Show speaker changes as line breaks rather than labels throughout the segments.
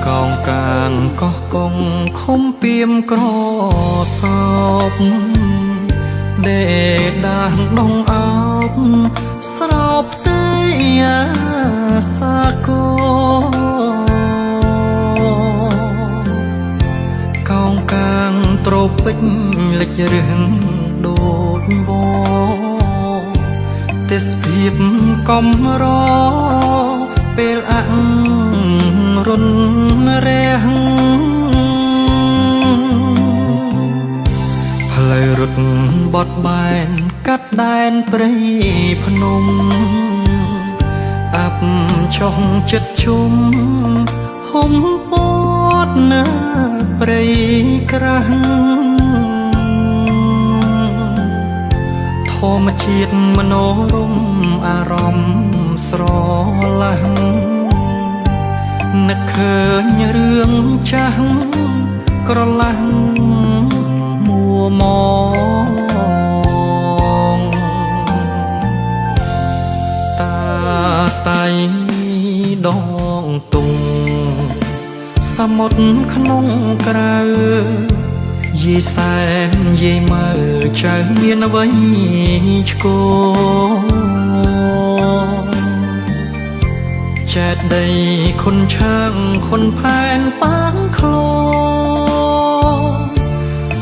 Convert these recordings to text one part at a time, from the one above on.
កងកាងកោះកងខំពីមក្រសោបដេដាងដងអោបស្រោបទេសាគកងកាងត្រពេញលិចរឿងដូចវទេសភាពកំរពេលអរុនរះផ្លូវរត់បត់បែនកាត់ដែនព្រៃភ្នំអាប់ចុះចិត្តជុំហុំពតនៅព្រៃក្រាស់ធម្មជាតិមនោរម្យអារម្មណ៍ស្រឡះនឹកឃើញរឿងចាស់ក្រឡាស់មួម៉ងតាតៃដងទុងសមុទ្រក្នុងក្រៅយាយសែនយាយមើលចៅមានអ្វីឆ្កោចែកដីខុនឆាងខុនផែនប៉ាងក្លោ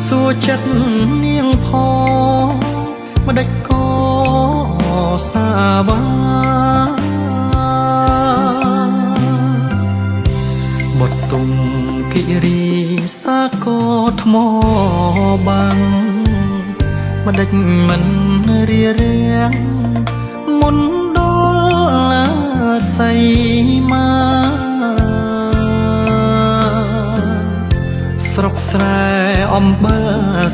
សួរចិត្តនាងផងម្ដេចក៏សាវាបត់ទុំគិរីសាកោថ្មបាំងម្ដេចមិនរៀរៀងមុនដល់សៃមាស្រុកស្រែអំបិល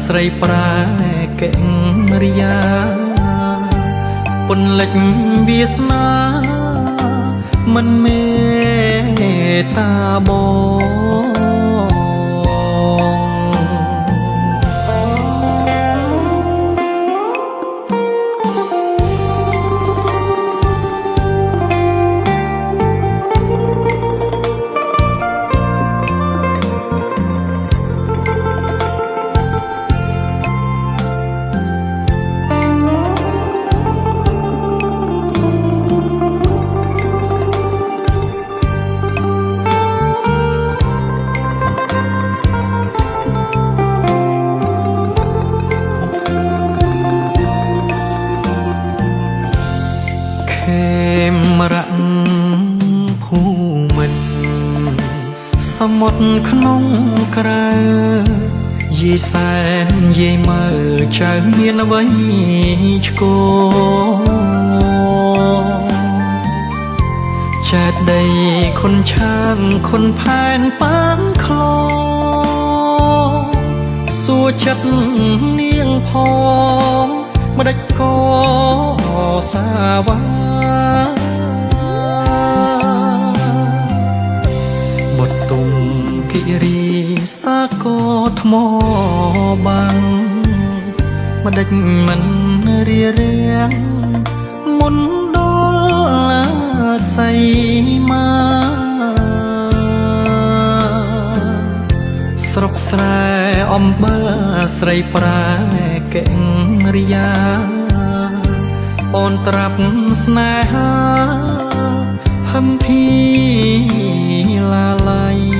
ស្រីប្រែកេរិយាពុនលិចវាសនាមិនមេតាបងភូមិន្ទសមុទ្រក្នុងក្រៅយាយសែនយាយមើលចៅមានអ្វីឆ្កោចែកដីខុនឆាងខុនផែនប៉ាងក្លោសួរចិត្តនាងផងម្ដេចក៏សាវាបត់ទុំគិរីសាកោថ្មបាំងម្ដេចមិនរៀរៀងមុនដល់សៃមាស្រុកស្រែអំបិលស្រីប្រែកេរិយាអូនត្រាប់ស្នេហាហឹមភីឡាលៃ